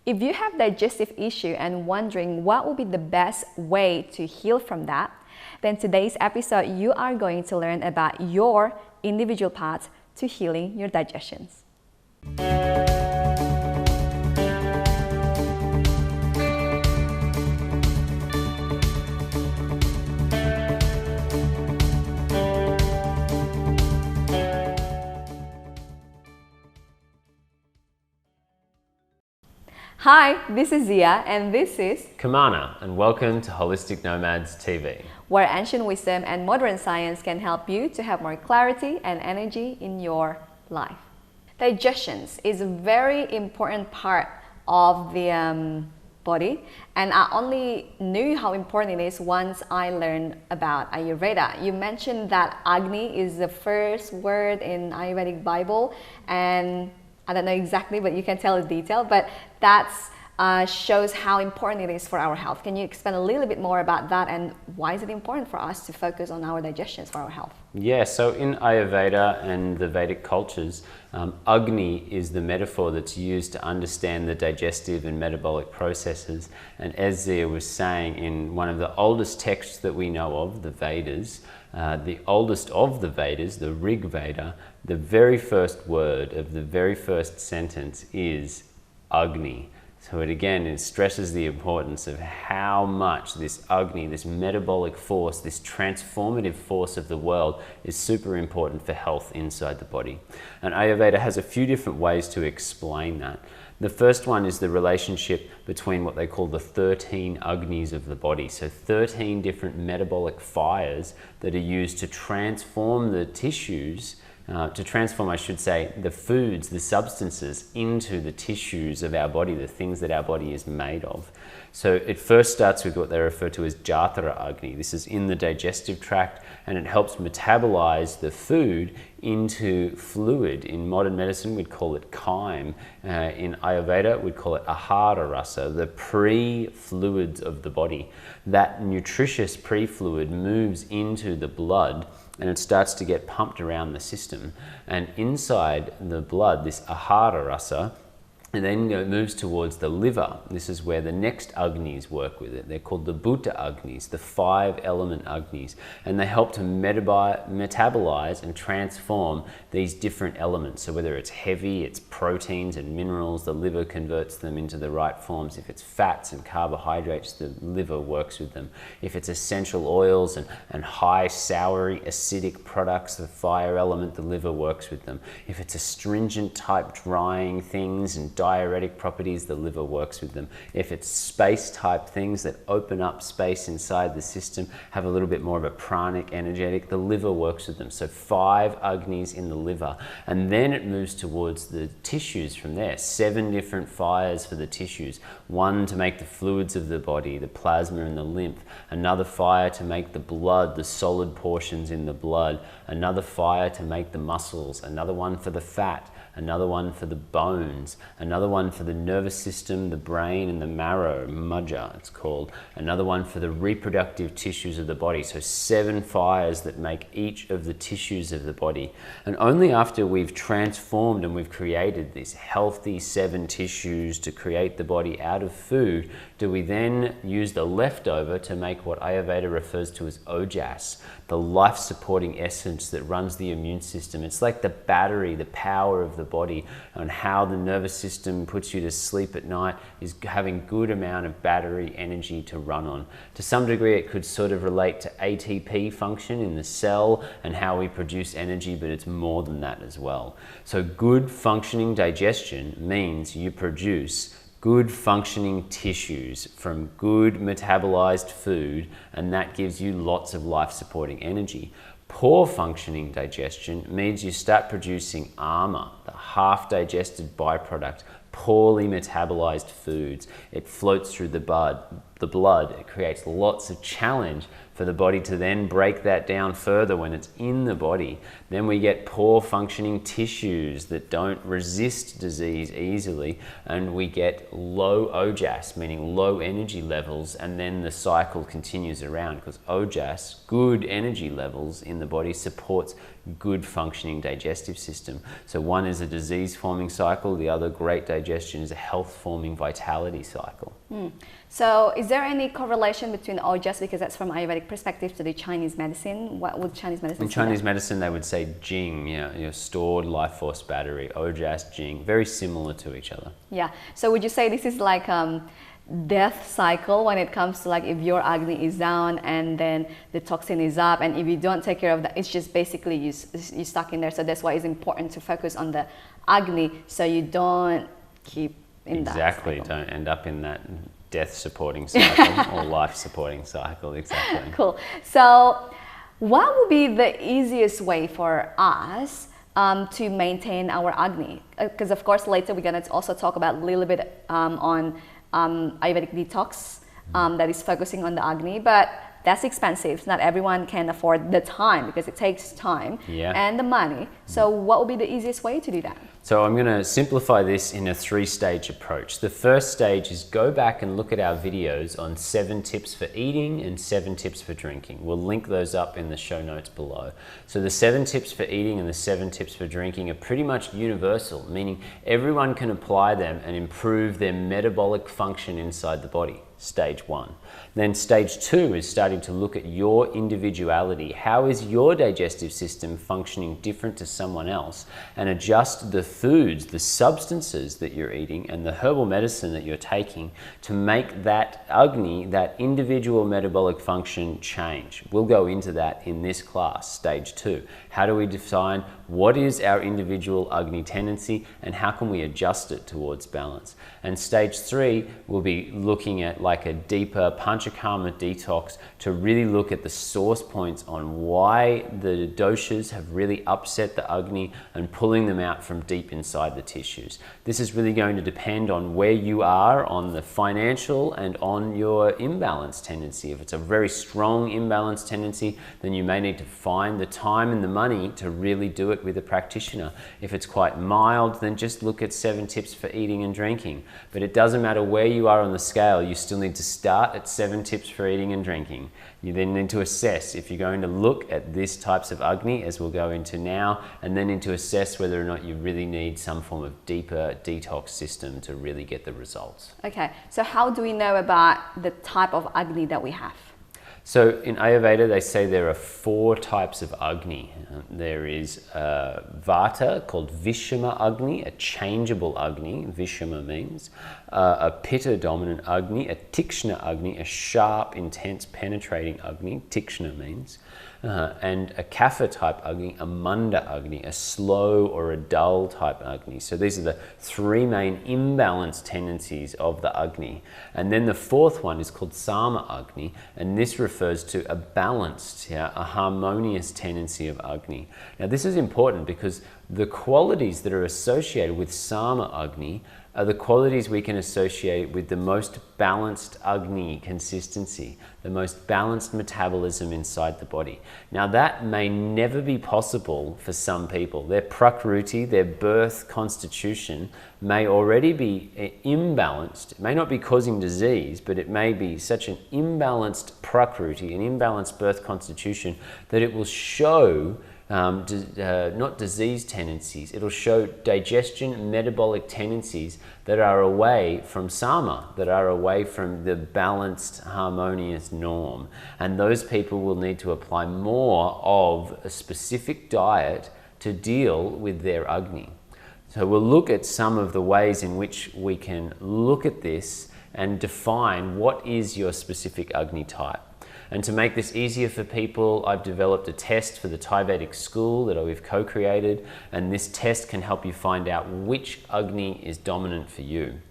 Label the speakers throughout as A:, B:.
A: If you have digestive issue and wondering what will be the best way to heal from that, then today's episode you are going to learn about your individual paths to healing your digestions. Hi, this is Zia and this is
B: Kamana, and welcome to Holistic Nomads TV,
A: where ancient wisdom and modern science can help you to have more clarity and energy in your life. Digestion is a very important part of the body, and I only knew how important it is once I learned about Ayurveda. You mentioned that Agni is the first word in Ayurvedic Bible, and I don't know exactly, but you can tell the detail, but that shows how important it is for our health. Can you expand a little bit more about that, and why is it important for us to focus on our digestions for our health?
B: Yeah, so in Ayurveda and the Vedic cultures, Agni is the metaphor that's used to understand the digestive and metabolic processes. And as Zia was saying, in one of the oldest texts that we know of, the Vedas, the oldest of the Vedas, the Rig Veda, the very first word of the very first sentence is Agni. So it stresses the importance of how much this Agni, this metabolic force, this transformative force of the world is super important for health inside the body. And Ayurveda has a few different ways to explain that. The first one is the relationship between what they call the 13 Agnis of the body. So 13 different metabolic fires that are used to transform the tissues, the foods, the substances into the tissues of our body, the things that our body is made of. So it first starts with what they refer to as Jatara Agni. This is in the digestive tract, and it helps metabolize the food into fluid. In modern medicine, we'd call it chyme. In Ayurveda, we'd call it ahara rasa, the pre-fluids of the body. That nutritious pre-fluid moves into the blood, and it starts to get pumped around the system. And inside the blood, this ahara rasa, and then moves towards the liver. This is where the next Agnis work with it. They're called the Bhuta Agnis, the 5 element Agnis. And they help to metabolize and transform these different elements. So whether it's heavy, it's proteins and minerals, the liver converts them into the right forms. If it's fats and carbohydrates, the liver works with them. If it's essential oils and high soury acidic products, the fire element, the liver works with them. If it's astringent type drying things and diuretic properties, the liver works with them. If it's space type things that open up space inside the system, have a little bit more of a pranic energetic, the liver works with them. So 5 Agnis in the liver, and then it moves towards the tissues from there. 7 different fires for the tissues. 1 to make the fluids of the body, the plasma and the lymph. Another fire to make the blood, the solid portions in the blood. Another fire to make the muscles. Another one for the fat. Another one for the bones, another one for the nervous system, the brain and the marrow, majja it's called, another one for the reproductive tissues of the body. So 7 fires that make each of the tissues of the body. And only after we've transformed and we've created these healthy 7 tissues to create the body out of food, do we then use the leftover to make what Ayurveda refers to as ojas, the life-supporting essence that runs the immune system. It's like the battery, the power of the body, and how the nervous system puts you to sleep at night is having good amount of battery energy to run on. To some degree, it could sort of relate to ATP function in the cell and how we produce energy, but it's more than that as well. So good functioning digestion means you produce good functioning tissues from good metabolized food, and that gives you lots of life-supporting energy. Poor functioning digestion means you start producing ama, the half-digested byproduct, poorly metabolized foods. It floats through the the blood. It creates lots of challenge for the body to then break that down further when it's in the body. Then we get poor functioning tissues that don't resist disease easily, and we get low ojas, meaning low energy levels, and then the cycle continues around, because ojas, good energy levels in the body, supports good functioning digestive system. So one is a disease forming cycle, the other, great digestion, is a health forming vitality cycle.
A: So is there any correlation between ojas, because that's from Ayurvedic perspective, to the Chinese medicine? What would Chinese medicine
B: In Chinese medicine, they would say Jing, your stored life force battery, ojas, Jing, very similar to each other.
A: Yeah. So would you say this is like death cycle when it comes to, like, if your Agni is down and then the toxin is up, and if you don't take care of that, it's just basically you're stuck in there. So that's why it's important to focus on the Agni, so you don't keep in that
B: Exactly,
A: cycle.
B: don't end up in that death supporting cycle or life supporting cycle, exactly.
A: Cool. So what would be the easiest way for us to maintain our Agni? Because of course later we're going to also talk about a little bit on Ayurvedic detox that is focusing on the Agni, but that's expensive. Not everyone can afford the time, because it takes time and the money. So what would be the easiest way to do that?
B: So I'm going to simplify this in a 3-stage approach. The first stage is go back and look at our videos on 7 tips for eating and 7 tips for drinking. We'll link those up in the show notes below. So the 7 tips for eating and the 7 tips for drinking are pretty much universal, meaning everyone can apply them and improve their metabolic function inside the body. Stage 1. Then stage 2 is starting to look at your individuality. How is your digestive system functioning different to someone else? And adjust the foods, the substances that you're eating, and the herbal medicine that you're taking to make that Agni, that individual metabolic function, change. We'll go into that in this class, stage 2. How do we define what is our individual Agni tendency and how can we adjust it towards balance? And stage 3 will be looking at like a deeper Panchakarma detox to really look at the source points on why the doshas have really upset the Agni and pulling them out from deep inside the tissues. This is really going to depend on where you are on the financial and on your imbalance tendency. If it's a very strong imbalance tendency, then you may need to find the time and the money to really do it with a practitioner. If it's quite mild, then just look at 7 tips for eating and drinking. But it doesn't matter where you are on the scale, you still need to start at 7 tips for eating and drinking. You then need to assess if you're going to look at these types of Agni, as we'll go into now, and then need to assess whether or not you really need some form of deeper detox system to really get the results.
A: Okay, so how do we know about the type of Agni that we have?
B: So in Ayurveda, they say there are 4 types of Agni. There is Vata, called Vishama Agni, a changeable Agni, Vishama means. A Pitta dominant Agni, a Tikshna Agni, a sharp, intense, penetrating Agni, Tikshna means. And a Kapha type Agni, a Manda Agni, a slow or a dull type Agni. So these are the 3 main imbalanced tendencies of the Agni. And then the 4th one is called Sama Agni, and this refers to a balanced, a harmonious tendency of Agni. Now this is important because the qualities that are associated with Sama Agni are the qualities we can associate with the most balanced Agni consistency, the most balanced metabolism inside the body. Now that may never be possible for some people. Their prakruti, their birth constitution, may already be imbalanced. It may not be causing disease, but it may be such an imbalanced prakruti, an imbalanced birth constitution, that it will show not disease tendencies, it'll show digestion, metabolic tendencies that are away from Sama, that are away from the balanced, harmonious norm. And those people will need to apply more of a specific diet to deal with their Agni. So we'll look at some of the ways in which we can look at this and define what is your specific Agni type. And to make this easier for people, I've developed a test for the Ayurvedic school that we've co-created, and this test can help you find out which Agni is dominant for you.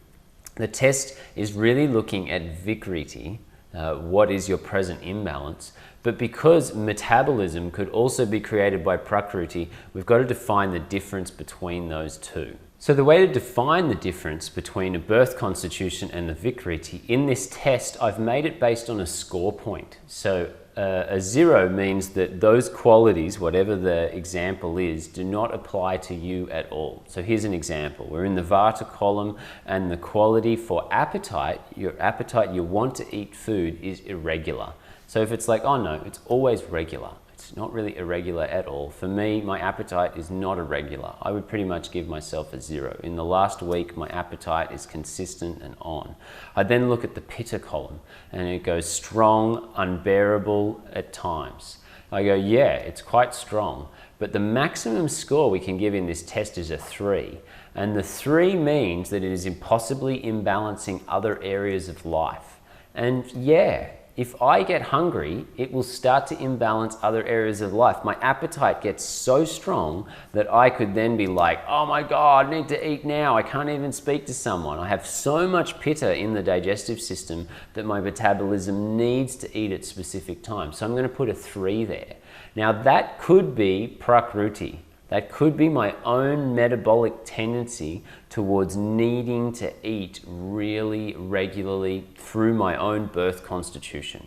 B: The test is really looking at Vikriti, what is your present imbalance, but because metabolism could also be created by Prakruti, we've got to define the difference between those 2. So the way to define the difference between a birth constitution and the Vikriti, in this test, I've made it based on a score point. So a 0 means that those qualities, whatever the example is, do not apply to you at all. So here's an example. We're in the Vata column, and the quality for appetite, your appetite, you want to eat food, is irregular. So if it's like, oh no, it's always regular. It's not really irregular at all. For me, my appetite is not irregular. I would pretty much give myself a 0. In the last week, my appetite is consistent and on. I then look at the Pitta column, and it goes strong, unbearable at times. I go, yeah, it's quite strong, but the maximum score we can give in this test is a 3. And the 3 means that it is impossibly imbalancing other areas of life. And yeah, if I get hungry, it will start to imbalance other areas of life. My appetite gets so strong that I could then be like, oh my God, I need to eat now. I can't even speak to someone. I have so much pitta in the digestive system that my metabolism needs to eat at specific times. So I'm going to put a 3 there. Now that could be prakruti. That could be my own metabolic tendency towards needing to eat really regularly through my own birth constitution.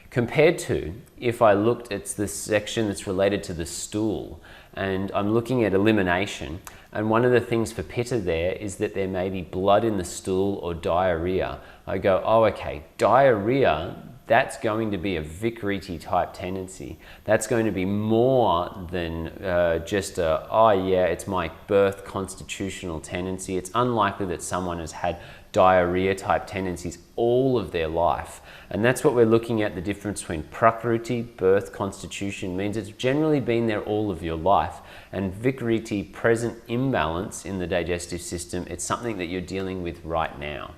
B: Compared to if I looked at the section that's related to the stool, and I'm looking at elimination, and one of the things for pitta there is that there may be blood in the stool or diarrhea. I go, oh okay, diarrhea, that's going to be a Vikriti type tendency. That's going to be more than just a, oh yeah, it's my birth constitutional tendency. It's unlikely that someone has had diarrhea type tendencies all of their life. And that's what we're looking at, the difference between prakruti, birth constitution, means it's generally been there all of your life. And Vikriti, present imbalance in the digestive system, it's something that you're dealing with right now.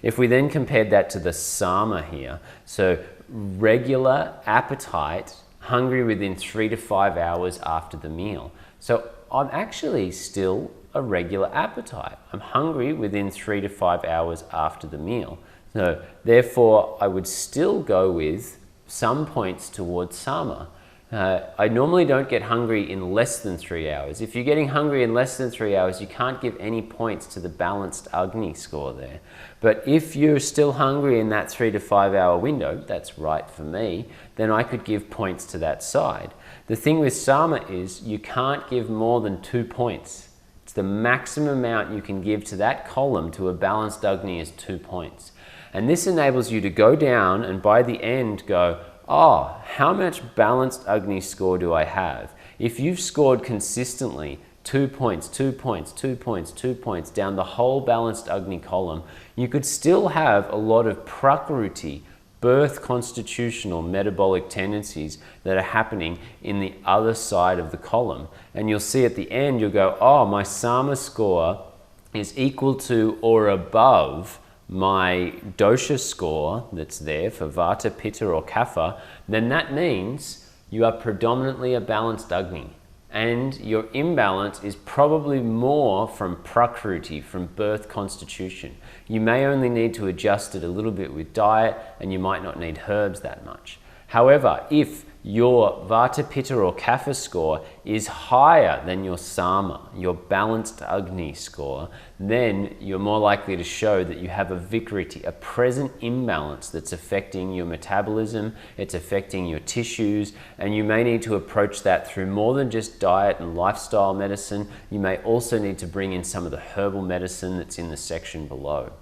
B: If we then compared that to the Sama here, so regular appetite, hungry within 3 to 5 hours after the meal. So I'm actually still a regular appetite. I'm hungry within 3 to 5 hours after the meal. So therefore, I would still go with some points towards Sama. I normally don't get hungry in less than 3 hours. If you're getting hungry in less than 3 hours, you can't give any points to the balanced Agni score there. But if you're still hungry in that 3 to 5 hour window, that's right for me, then I could give points to that side. The thing with Sama is you can't give more than 2 points. It's the maximum amount you can give to that column to a balanced Agni is 2 points. And this enables you to go down and by the end go, oh, how much balanced Agni score do I have? If you've scored consistently 2 points, 2 points, 2 points, 2 points down the whole balanced Agni column, you could still have a lot of prakruti, birth constitutional metabolic tendencies that are happening in the other side of the column. And you'll see at the end, you'll go, oh, my Sama score is equal to or above my dosha score that's there for Vata, Pitta or Kapha, then that means you are predominantly a balanced Agni. And your imbalance is probably more from prakruti, from birth constitution. You may only need to adjust it a little bit with diet, and you might not need herbs that much. However, if your Vata, Pitta or Kapha score is higher than your Sama, your balanced Agni score, then you're more likely to show that you have a Vikriti, a present imbalance that's affecting your metabolism, it's affecting your tissues, and you may need to approach that through more than just diet and lifestyle medicine. You may also need to bring in some of the herbal medicine that's in the section below.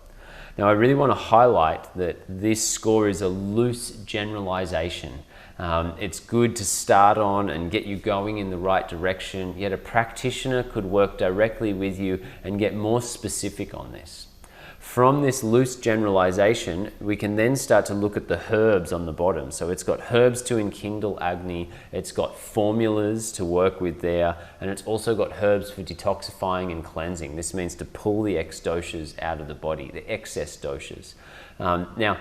B: Now, I really want to highlight that this score is a loose generalization. It's good to start on and get you going in the right direction, yet a practitioner could work directly with you and get more specific on this. From this loose generalization, we can then start to look at the herbs on the bottom. So it's got herbs to enkindle Agni, it's got formulas to work with there, and it's also got herbs for detoxifying and cleansing. This means to pull the ex-doshas out of the body, the excess doshas. Now,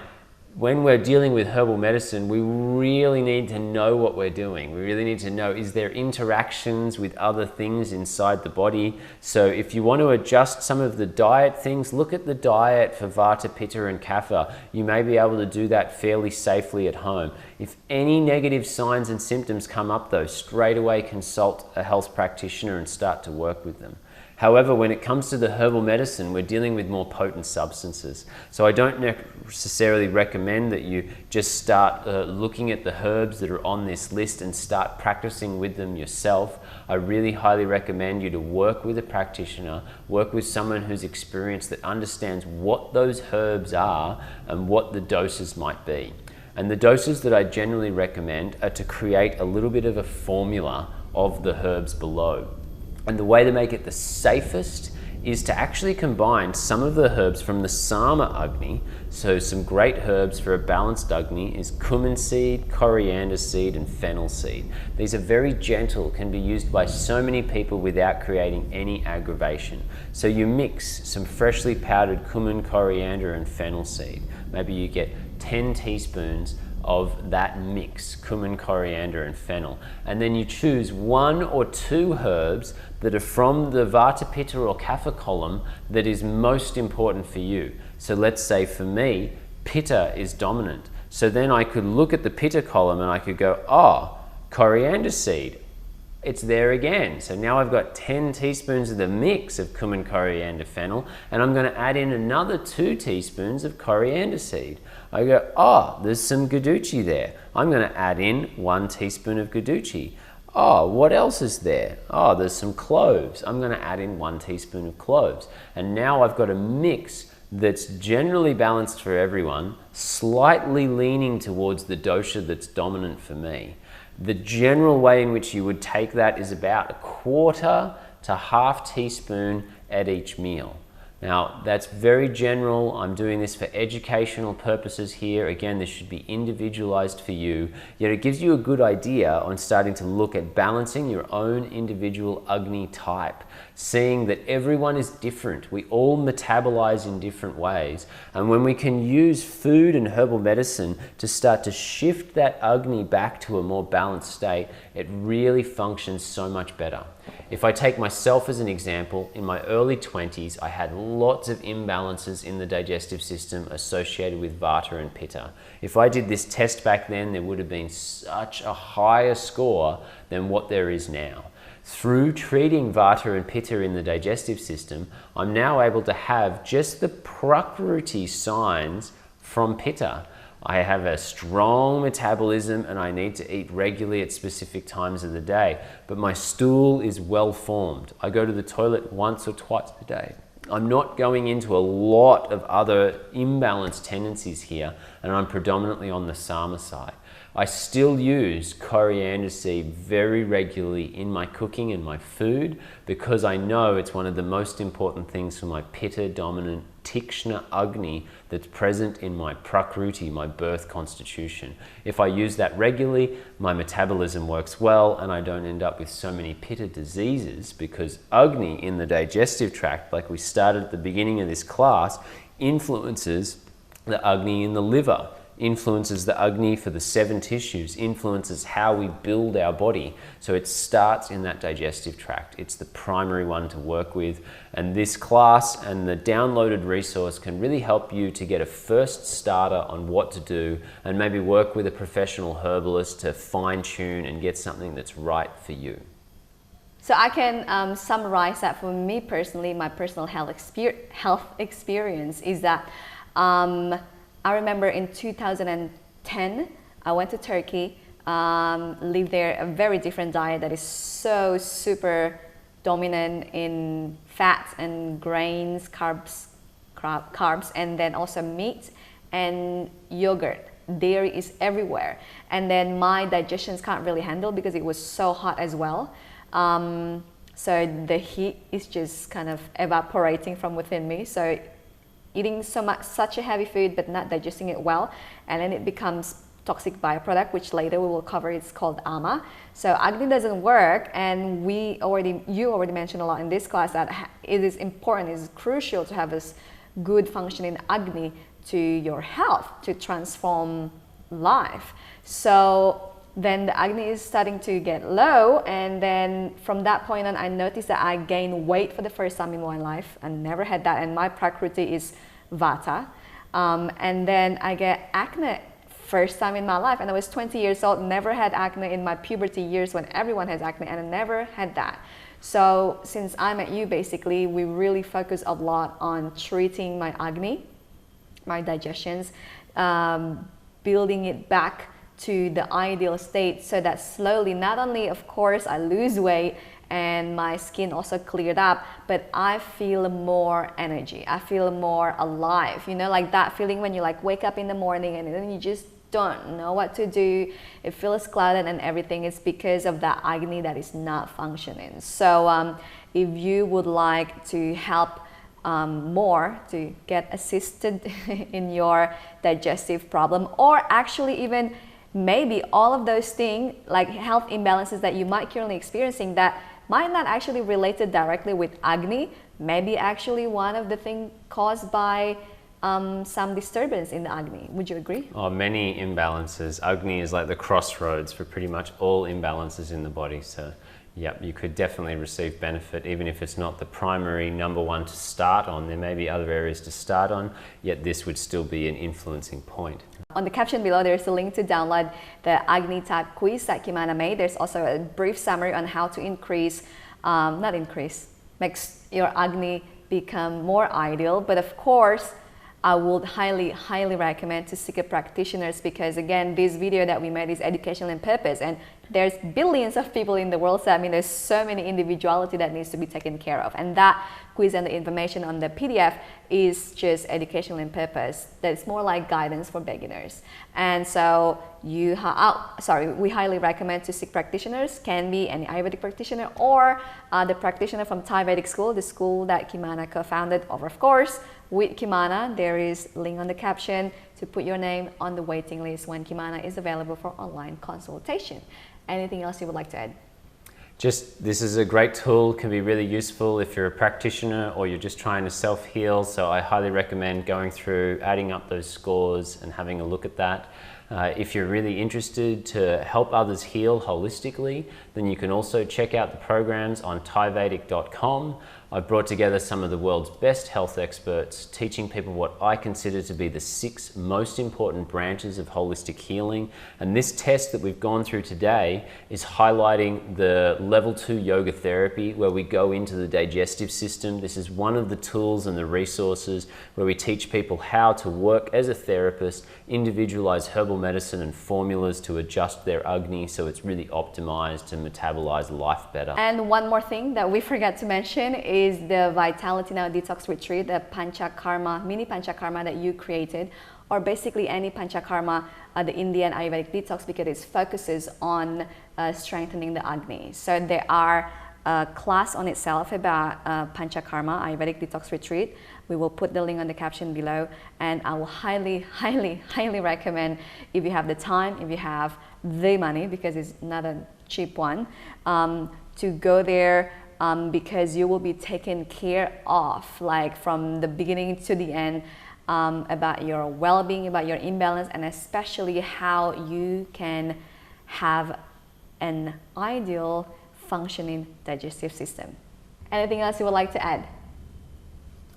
B: when we're dealing with herbal medicine, we really need to know what we're doing. We really need to know, is there interactions with other things inside the body? So if you want to adjust some of the diet things, look at the diet for Vata, Pitta and Kapha. You may be able to do that fairly safely at home. If any negative signs and symptoms come up though, straight away consult a health practitioner and start to work with them. However, when it comes to the herbal medicine, we're dealing with more potent substances. So I don't necessarily recommend that you just start looking at the herbs that are on this list and start practicing with them yourself. I really highly recommend you to work with a practitioner, work with someone who's experienced, that understands what those herbs are and what the doses might be. And the doses that I generally recommend are to create a little bit of a formula of the herbs below. And the way to make it the safest is to actually combine some of the herbs from the Sama Agni. So some great herbs for a balanced Agni is cumin seed, coriander seed, and fennel seed. These are very gentle, can be used by so many people without creating any aggravation. So you mix some freshly powdered cumin, coriander, and fennel seed. Maybe you get 10 teaspoons of that mix, cumin, coriander, and fennel. And then you choose 1 or 2 herbs that are from the Vata, Pitta, or Kapha column that is most important for you. So let's say for me, Pitta is dominant. So then I could look at the Pitta column and I could go, oh, coriander seed, it's there again. So now I've got 10 teaspoons of the mix of cumin, coriander, fennel, and I'm going to add in another 2 teaspoons of coriander seed. I go, oh, there's some guduchi there. I'm going to add in 1 teaspoon of guduchi. Oh, what else is there? Oh, there's some cloves. I'm going to add in 1 teaspoon of cloves. And now I've got a mix that's generally balanced for everyone, slightly leaning towards the dosha that's dominant for me. The general way in which you would take that is about 1/4 to 1/2 teaspoon at each meal. Now, that's very general. I'm doing this for educational purposes here. Again, this should be individualized for you, yet it gives you a good idea on starting to look at balancing your own individual Agni type, seeing that everyone is different. We all metabolize in different ways. And when we can use food and herbal medicine to start to shift that Agni back to a more balanced state, it really functions so much better. If I take myself as an example, in my early 20s, I had lots of imbalances in the digestive system associated with Vata and Pitta. If I did this test back then, there would have been such a higher score than what there is now. Through treating Vata and Pitta in the digestive system, I'm now able to have just the Prakriti signs from Pitta. I have a strong metabolism and I need to eat regularly at specific times of the day, but my stool is well formed. I go to the toilet once or twice a day. I'm not going into a lot of other imbalanced tendencies here, and I'm predominantly on the Sama side. I still use coriander seed very regularly in my cooking and my food because I know it's one of the most important things for my Pitta dominant Tikshna Agni that's present in my Prakriti, my birth constitution. If I use that regularly, my metabolism works well and I don't end up with so many Pitta diseases because Agni in the digestive tract, like we started at the beginning of this class, influences the Agni in the liver, influences the Agni for the 7 tissues, influences how we build our body. So it starts in that digestive tract. It's the primary one to work with. And this class and the downloaded resource can really help you to get a first starter on what to do and maybe work with a professional herbalist to fine tune and get something that's right for you.
A: So I can summarize that for me personally, my personal health experience is that I remember in 2010, I went to Turkey, lived there, a very different diet that is so super dominant in fats and grains, carbs, and then also meat and yogurt. Dairy is everywhere. And then my digestions can't really handle because it was so hot as well. So the heat is just kind of evaporating from within me. So eating such a heavy food but not digesting it well, and then it becomes toxic byproduct, which later we will cover. It's called ama. So Agni doesn't work, and you already mentioned a lot in this class that it is important, it is crucial to have this good functioning Agni to your health to transform life. So then the Agni is starting to get low, and then from that point on I noticed that I gained weight for the first time in my life. I never had that, and my Prakriti is Vata. And then I get acne first time in my life, and I was 20 years old, never had acne in my puberty years when everyone has acne, and I never had that. So since I met you, basically, we really focus a lot on treating my Agni, my digestions, building it back to the ideal state so that slowly, not only, of course, I lose weight and my skin also cleared up, but I feel more energy. I feel more alive. You know, like that feeling when you like wake up in the morning and then you just don't know what to do. It feels clouded and everything. It's because of that Agni that is not functioning. So if you would like to help more to get assisted in your digestive problem, or actually even maybe all of those things like health imbalances that you might currently experiencing that might not actually related directly with Agni, maybe actually one of the things caused by some disturbance in the Agni. Would you agree?
B: Oh, many imbalances. Agni is like the crossroads for pretty much all imbalances in the body. So, yep, you could definitely receive benefit, even if it's not the primary number one to start on. There may be other areas to start on, yet this would still be an influencing point.
A: On the caption below, there's a link to download the Agni type quiz that Kimana made. There's also a brief summary on how to makes your Agni become more ideal. But of course, I would highly recommend to seek a practitioners, because again, this video that we made is educational in purpose, and there's billions of people in the world, so I mean there's so many individuality that needs to be taken care of, and that quiz and the information on the PDF is just educational in purpose. That's more like guidance for beginners. And so we highly recommend to seek practitioners. Can be any Ayurvedic practitioner or the practitioner from Thai Vedic school, the school that Kimana co-founded, or of course with Kimana. There is a link on the caption to put your name on the waiting list when Kimana is available for online consultation. Anything else you would like to add?
B: Just, this is a great tool, can be really useful if you're a practitioner or you're just trying to self-heal. So I highly recommend going through, adding up those scores and having a look at that. If you're really interested to help others heal holistically, then you can also check out the programs on ThaiVedic.com. I've brought together some of the world's best health experts, teaching people what I consider to be the 6 most important branches of holistic healing. And this test that we've gone through today is highlighting the level 2 yoga therapy, where we go into the digestive system. This is one of the tools and the resources where we teach people how to work as a therapist, individualize herbal medicine and formulas to adjust their Agni so it's really optimized to metabolize life better.
A: And one more thing that we forgot to mention is the Vitality Now Detox Retreat, the Panchakarma, mini Panchakarma that you created, or basically any Panchakarma, the Indian Ayurvedic detox, because it focuses on strengthening the Agni. So there are a class on itself about Panchakarma Ayurvedic detox retreat. We will put the link on the caption below, and I will highly recommend, if you have the time, if you have the money, because it's not a cheap one, to go there, because you will be taken care of, like from the beginning to the end, about your well-being, about your imbalance, and especially how you can have an ideal functioning digestive system. Anything else you would like to add?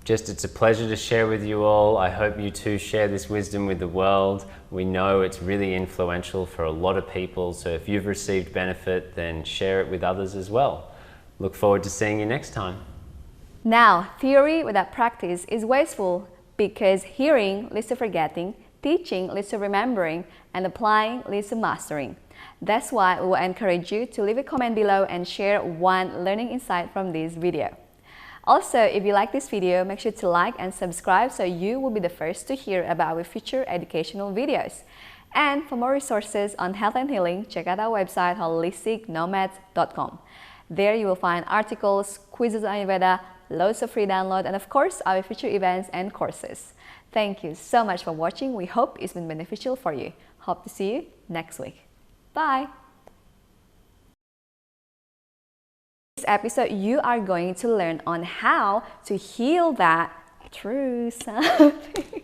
B: Just, it's a pleasure to share with you all. I hope you too share this wisdom with the world. We know it's really influential for a lot of people, so if you've received benefit, then share it with others as well. Look forward to seeing you next time.
A: Now, theory without practice is wasteful, because hearing leads to forgetting, teaching leads to remembering, and applying leads to mastering. That's why we will encourage you to leave a comment below and share one learning insight from this video. Also, if you like this video, make sure to like and subscribe so you will be the first to hear about our future educational videos. And for more resources on health and healing, check out our website holisticnomads.com. There you will find articles, quizzes on Ayurveda, loads of free download, and of course our future events and courses. Thank you so much for watching. We hope it's been beneficial for you. Hope to see you next week. Bye! This episode, you are going to learn on how to heal that through something.